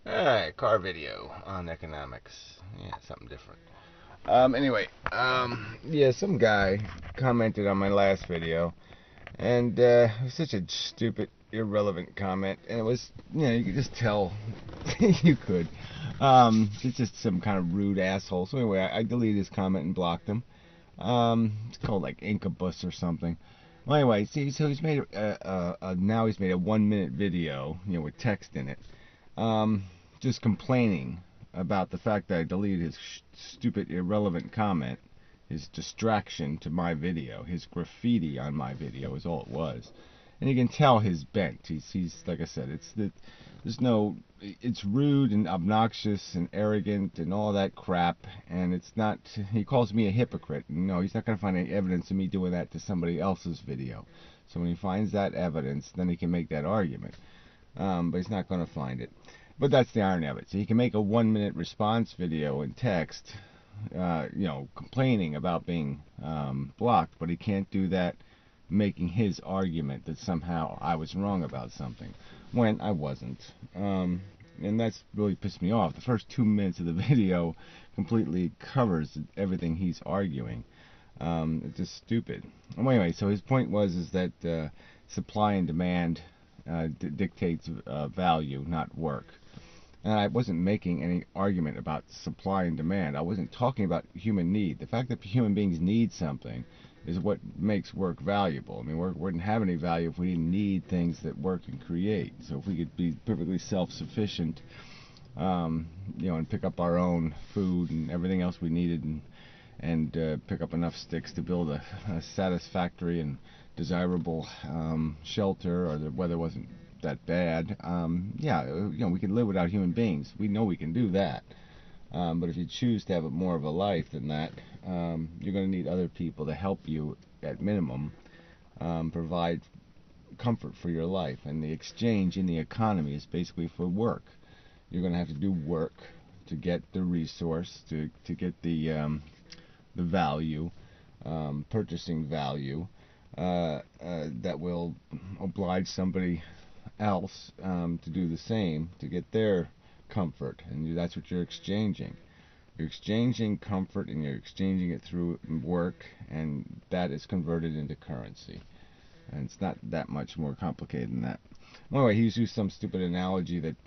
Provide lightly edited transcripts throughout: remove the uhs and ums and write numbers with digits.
Alright, car video on economics. Yeah, something different. Anyway, yeah, some guy commented on my last video, and it was such a stupid, irrelevant comment, and it was, you could just tell, you could. It's just some kind of rude asshole. So anyway, I deleted his comment and blocked him. It's called like Incubus or something. Well, anyway, see, so he's made now he's made a 1 minute video, with text in it. Um, just complaining about the fact that I deleted his stupid, irrelevant comment, his distraction to my video, his graffiti on my video is all it was. And you can tell his bent. He's like I said, it's rude and obnoxious and arrogant and all that crap. And it's not. He calls me a hypocrite. No, he's not going to find any evidence of me doing that to somebody else's video. So when he finds that evidence, then he can make that argument. But he's not going to find it. But that's the irony of it. So he can make a 1 minute response video in text, complaining about being blocked, but he can't do that making his argument that somehow I was wrong about something when I wasn't. And that's really pissed me off. The first 2 minutes of the video completely covers everything he's arguing. It's just stupid. Anyway, so his point is that supply and demand dictates value, not work. And I wasn't making any argument about supply and demand. I wasn't talking about human need. The fact that human beings need something is what makes work valuable. I mean, work wouldn't have any value if we didn't need things that work can create. So if we could be perfectly self-sufficient, and pick up our own food and everything else we needed, and pick up enough sticks to build a satisfactory and desirable shelter, or the weather wasn't that bad, we can live without human beings. We know we can do that. But if you choose to have more of a life than that, you're going to need other people to help you at minimum provide comfort for your life. And the exchange in the economy is basically for work. You're going to have to do work to get the resource, to get the value, purchasing value, that will oblige somebody else to do the same to get their comfort, and that's what you're exchanging. You're exchanging comfort, and you're exchanging it through work, and that is converted into currency. And it's not that much more complicated than that. Anyway, he's used some stupid analogy that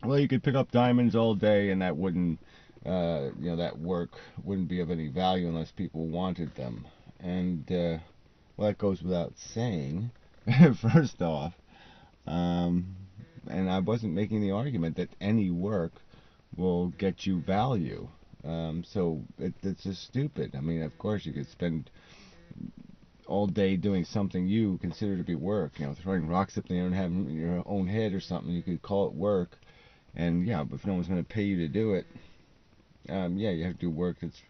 well, you could pick up diamonds all day, and that wouldn't, that work wouldn't be of any value unless people wanted them. And well, that goes without saying. First off, and I wasn't making the argument that any work will get you value. So it's just stupid. I mean, of course, you could spend all day doing something you consider to be work. Throwing rocks up in the air and having your own head or something. You could call it work. And yeah, but if no one's going to pay you to do it, you have to do work that's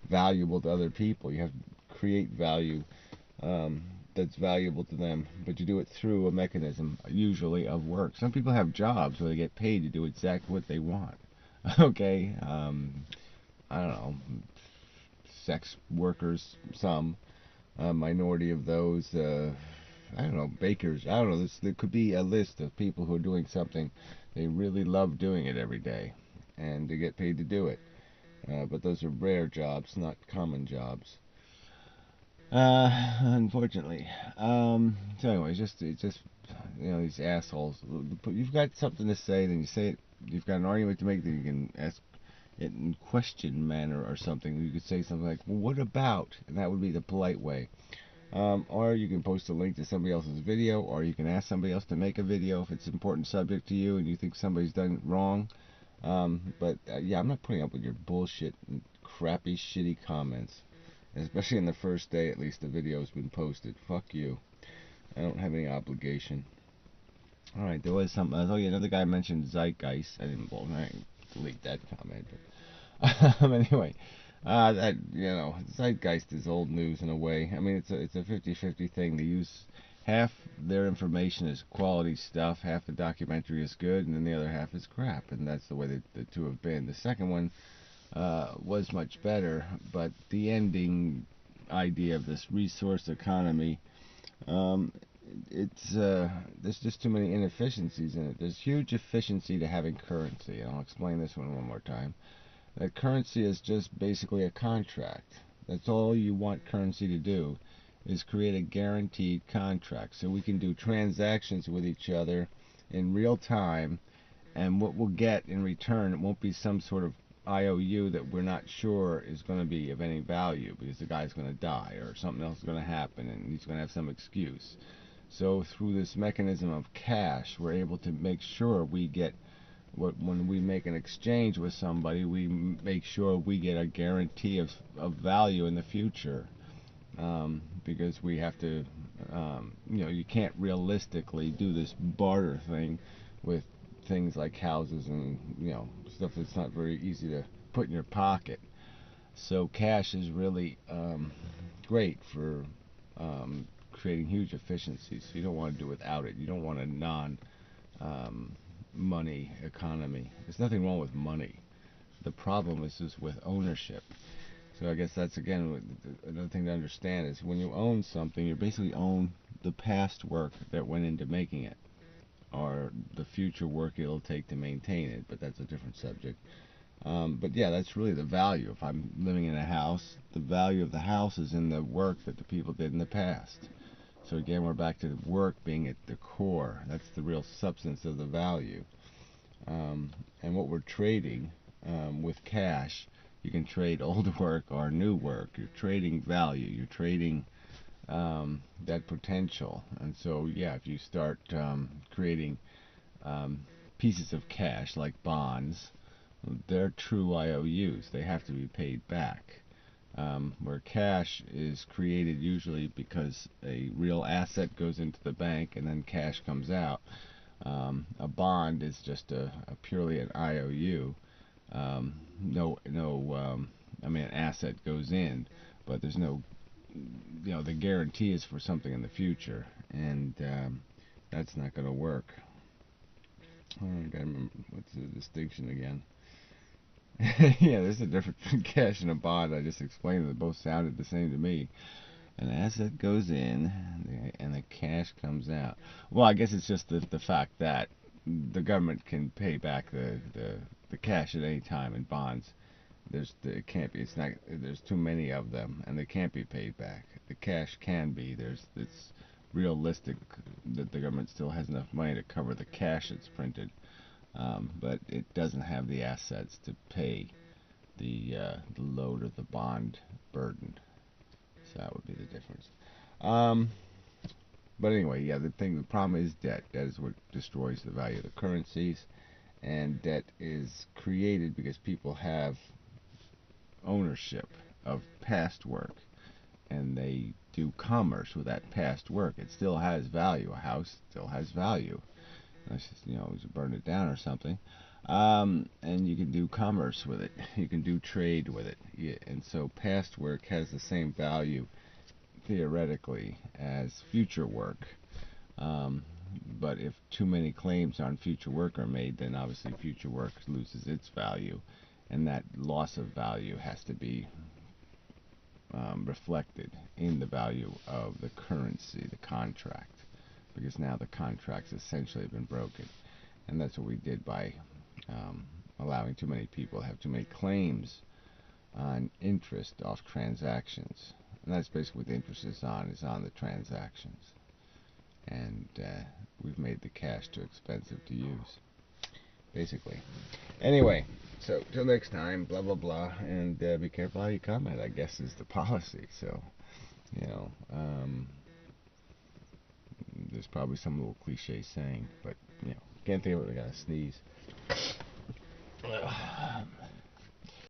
valuable to other people. You have to create value that's valuable to them, but you do it through a mechanism, usually of work. Some people have jobs where they get paid to do exactly what they want. Okay, I don't know, sex workers, some, a minority of those, I don't know, bakers, I don't know, there could be a list of people who are doing something, they really love doing it every day, and they get paid to do it. But those are rare jobs, not common jobs. Unfortunately. So anyway, it's just these assholes. You've got something to say, then you say it. You've got an argument to make, then you can ask it in question manner or something. You could say something like, "Well, what about?" And that would be the polite way. Or you can post a link to somebody else's video, or you can ask somebody else to make a video if it's an important subject to you and you think somebody's done it wrong. But yeah, I'm not putting up with your bullshit and crappy, shitty comments. Especially in the first day, at least, the video's been posted. Fuck you. I don't have any obligation. Alright, there was some. Oh, yeah, another guy mentioned Zeitgeist. I didn't delete that comment. But anyway, that, Zeitgeist is old news in a way. I mean, it's a 50-50 thing. They use half their information as quality stuff, half the documentary is good, and then the other half is crap. And that's the way the two have been. The second one was much better, but the ending idea of this resource economy it's there's just too many inefficiencies in it. There's huge efficiency to having currency, and I'll explain this one more time. That currency is just basically a contract. That's all you want currency to do, is create a guaranteed contract, so we can do transactions with each other in real time, and what we'll get in return, it won't be some sort of IOU that we're not sure is going to be of any value because the guy's going to die or something else is going to happen and he's going to have some excuse. So through this mechanism of cash, we're able to make sure we get when we make an exchange with somebody, we make sure we get a guarantee of value in the future, because we have to, you can't realistically do this barter thing with things like houses and stuff that's not very easy to put in your pocket. So cash is really great for creating huge efficiencies. You don't want to do without it. You don't want a money economy. There's nothing wrong with money. The problem is just with ownership. So I guess that's again another thing to understand is when you own something, you basically own the past work that went into making it, or the future work it'll take to maintain it. But that's a different subject. But yeah, that's really the value. If I'm living in a house, the value of the house is in the work that the people did in the past. So again, we're back to work being at the core. That's the real substance of the value. And what we're trading with cash, you can trade old work or new work. You're trading value. You're trading that potential. And so, yeah, if you start creating pieces of cash like bonds, they're true IOUs. They have to be paid back. Where cash is created usually because a real asset goes into the bank and then cash comes out. A bond is just a purely an IOU. An asset goes in, but there's no, the guarantee is for something in the future, and that's not going to work. I gotta remember what's the distinction again. Yeah, there's a difference between cash and a bond. I just explained that both sounded the same to me. An asset goes in and the cash comes out. Well, I guess it's just the fact that the government can pay back the cash at any time in bonds. It can't be. It's not. There's too many of them, and they can't be paid back. The cash can be. It's realistic that the government still has enough money to cover the cash that's printed. But it doesn't have the assets to pay the load of the bond burden. So that would be the difference. But anyway, yeah, the problem is debt. Debt is what destroys the value of the currencies, and debt is created because people have ownership of past work, and they do commerce with that past work. It still has value. A house still has value. Unless you burn it down or something. And you can do commerce with it. You can do trade with it. And so past work has the same value theoretically as future work. But if too many claims on future work are made, then obviously future work loses its value, and that loss of value has to be reflected in the value of the currency, the contract, because now the contract's essentially been broken. And that's what we did by allowing too many people to have too many claims on interest off transactions. And that's basically what the interest is on the transactions. And we've made the cash too expensive to use, basically. Anyway, so till next time, blah blah blah, and be careful how you comment, I guess, is the policy. So, there's probably some little cliche saying, but can't think of it. I gotta sneeze.